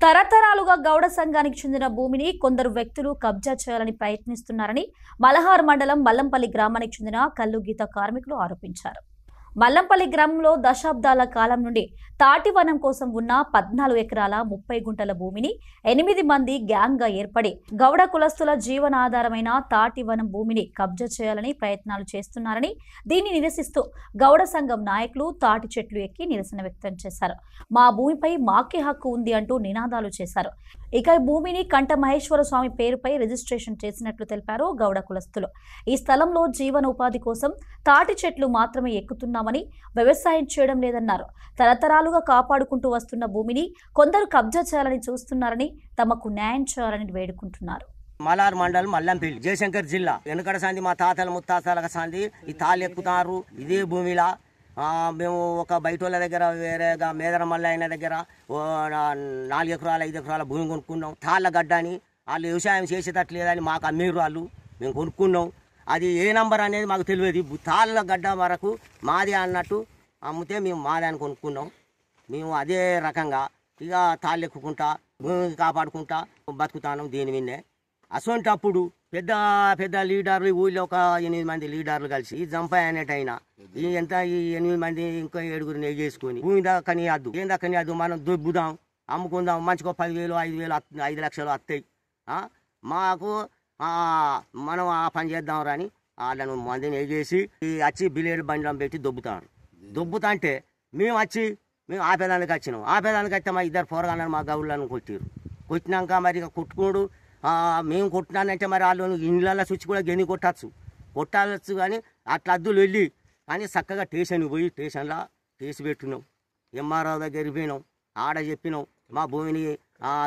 తరతరాలుగా గౌడ సంఘానికి చెందిన భూమిని కొందరు వ్యక్తులు కబ్జా చేయాలని ప్రయత్నిస్తున్నారని మలహార్ మండలం మల్లంపల్లి గ్రామానికి చెందిన కల్లు గీత కార్మికులు ఆరోపించారు. మల్లంపల్లి గ్రామంలో దశాబ్దాల కాలం నుండి తాటివనం కోసం ఉన్న 14 ఎకరాల 30 గుంటల భూమిని 8 మంది గ్యాంగ్ గా ఏర్పడి గౌడ కులస్తుల జీవనాధారమైన తాటివనం భూమిని కబ్జా చేయాలని ప్రయత్నాలు చేస్తున్నారని, దీన్ని నిరసిస్తూ గౌడ సంఘం నాయకులు తాటి చెట్లు ఎక్కి నిరసన వ్యక్తం చేశారు. మా భూమిపై మాకే హక్కు ఉంది అంటూ నినాదాలు చేశారు. ఇక భూమిని కంట మహేశ్వర స్వామి పేరుపై రిజిస్ట్రేషన్ చేసినట్లు తెలిపారు గౌడ కులస్తులు. ఈ స్థలంలో జీవనోపాధి కోసం తాటి చెట్లు మాత్రమే ఎక్కుతున్నామని, వ్యవసాయం చేయడం లేదన్నారు. తరతరాలుగా కాపాడుకుంటూ వస్తున్న భూమిని కొందరు కబ్జా చేయాలని చూస్తున్నారని, తమకు న్యాయం చేయాలని వేడుకుంటున్నారు. మలార్ మండలం మల్లంపల్లి జయశంకర్ జిల్లా వెనుకడ సంది మా తాతల ముత్తాతల సంది ఈ తాళ్ళు ఎక్కుతారు. ఇదే భూమిలా మేము ఒక బయట వాళ్ళ దగ్గర వేరేగా మేదర మల్ల అయిన దగ్గర 4 ఎకరాల 5 ఎకరాల భూమి కొనుక్కున్నాం. తాళ్ళ గడ్డ అని వాళ్ళు వ్యవసాయం చేసేటట్లేదని మాకు అమ్మేరు వాళ్ళు, మేము కొనుక్కున్నాం. అది ఏ నంబర్ అనేది మాకు తెలియదు. తాళ్ళ గడ్డ వరకు మాది అన్నట్టు అమ్మితే మేము మాది అని కొనుక్కున్నాం. మేము అదే రకంగా ఇక తాళ్ళు ఎక్కుకుంటా భూమిని కాపాడుకుంటా బతుకుతాను. దీని విన్నే అసొంటప్పుడు పెద్ద పెద్ద లీడర్లు ఊళ్ళో ఒక 8 మంది లీడర్లు కలిసి జంపాయి అనేటైనా ఈ 8 మంది ఇంకా 7గురిని చేసుకొని భూమి దక్కనియద్దు, ఏం దక్కనియద్దు, మనం దొబ్బుదాం, అమ్ముకుందాం, మంచిగా 10,000 5,000 5 లక్షలు వస్తాయి, మాకు మనం ఆ పని చేద్దాం రాని వాళ్ళను మందిని ఎగేసి వచ్చి బిలేడు బండ్లం పెట్టి దొబ్బుతాను. దొబ్బుతా అంటే మేము ఆపేదానికి వచ్చినాం. ఆపేదానికి వస్తే మా 2 పోరగాళ్ళని మా గౌళ్ళను కొట్టారు. కొట్టినాక మరి కొట్టుకోడు మేము కొట్టినానంటే మరి వాళ్ళు ఇళ్ళల్లో స్విచ్ కూడా గెని కొట్టచ్చు కానీ అట్లా అద్దులు వెళ్ళి కానీ చక్కగా స్టేషన్కి పోయి స్టేషన్లో కేసు పెట్టినాం. ఎంఆర్ఓ దగ్గరికి పోయినాం, ఆడ చెప్పినాం మా భూమిని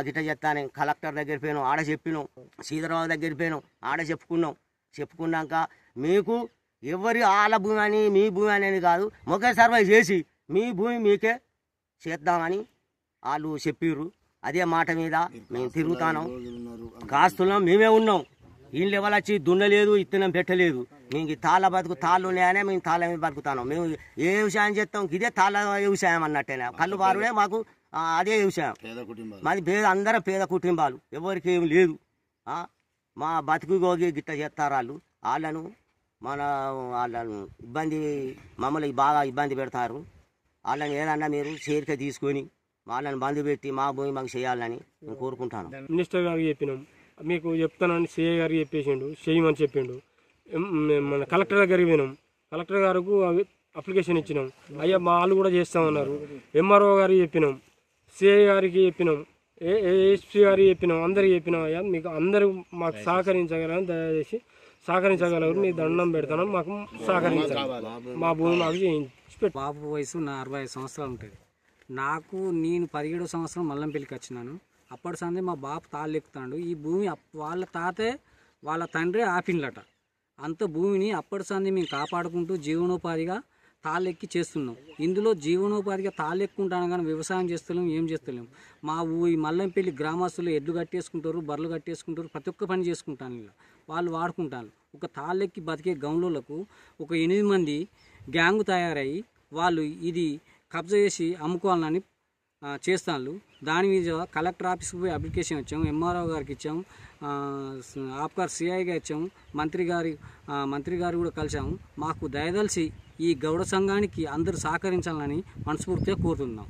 గిట్ట చెప్తానే. కలెక్టర్ దగ్గర పోయినాం, ఆడ చెప్పినాం. సీతారావు దగ్గరికి పోయినాం, ఆడ చెప్పుకున్నాక మీకు ఎవరి వాళ్ళ భూమి అని మీ భూమి అనేది కాదు, మొక్క సర్వే చేసి మీ భూమి మీకే చేద్దామని వాళ్ళు చెప్పిర్రు. అదే మాట మీద మేము తిరుగుతాం, కాస్తున్నాం, మేమే ఉన్నాం. వీళ్ళు ఎవరు వచ్చి దున్నలేదు, ఇత్తనం పెట్టలేదు. మేము తాళ్ళ బతుకు తాళ్ళు ఉన్నాయనే మేము తాళ్ళ మీద బతుకుతాం. మేము ఏ వ్యవసాయం చేస్తాం, ఇదే తాళ్ళ వ్యవసాయం అన్నట్టేనా. కళ్ళు బారుడే మాకు అదే వ్యవసాయం. మాది అందరం పేద కుటుంబాలు, ఎవరికి ఏమి లేదు. మా బతుకు గోగి గిట్ట చేస్తారు వాళ్ళను ఇబ్బంది, మమ్మల్ని బాగా ఇబ్బంది పెడతారు. వాళ్ళని ఏదన్నా మీరు చేరిక తీసుకొని వాళ్ళని బంధు పెట్టి మా భూమి మాకు చేయాలని నేను కోరుకుంటాను. మినిస్టర్ గారికి చెప్పినాం, మీకు చెప్తానని సిఐ గారికి చెప్పేసిండు, చేయమని చెప్పిండు. మన కలెక్టర్ దగ్గరికి పోయినాం, కలెక్టర్ గారికి అప్లికేషన్ ఇచ్చినాం. అయ్యా మా వాళ్ళు కూడా చేస్తామన్నారు. ఎంఆర్ఓ గారికి చెప్పినాం, సిఐ గారికి చెప్పినాం, ఏఎస్పీ గారికి చెప్పినాం, అందరికి చెప్పినాం. అయ్యా మీకు అందరూ మాకు సహకరించగలని దయచేసి సహకరించగలరు, మీ దండం పెడతాను, మాకు సహకరించాలి, మా భూమి మాకు చేయించి. బాబు వయసు నా 65 సంవత్సరాలు ఉంటుంది. నేను 17వ సంవత్సరం మల్లంపల్లికి వచ్చినాను. అప్పటి సంది మా బాపు తాళ్ళు ఎక్కుతాడు. ఈ భూమి వాళ్ళ తాతే వాళ్ళ తండ్రి ఆపిండ్లట. అంత భూమిని అప్పటి సంది మేము కాపాడుకుంటూ జీవనోపాధిగా తాళ్ళు ఎక్కి చేస్తున్నాం. ఇందులో జీవనోపాధిగా తాళ్ళు ఎక్కుంటాను కానీ వ్యవసాయం చేస్తలేము, ఏం చేస్తలేము. మా ఈ మల్లంపల్లి గ్రామస్తులు ఎడ్లు కట్టేసుకుంటారు, బర్రెలు కట్టేసుకుంటారు, ప్రతి ఒక్క పని చేసుకుంటాను. ఇలా వాళ్ళు వాడుకుంటాను. ఒక తాళ్ళెక్కి బతికే గౌన్లకు ఒక 8 మంది గ్యాంగు తయారయ్యి వాళ్ళు ఇది కబ్జా చేసి అమ్ముకోవాలని చేస్తాను. దాని మీద కలెక్టర్ ఆఫీస్కి పోయి అప్లికేషన్ ఇచ్చాము, ఎంఆర్ఓ గారికి ఇచ్చాము, ఆప్కార్ సిఐగా ఇచ్చాము, మంత్రి గారు కూడా కలిసాము. మాకు దయదలిసి ఈ గౌడ సంఘానికి అందరూ సహకరించాలని మనస్ఫూర్తిగా కోరుతున్నాం.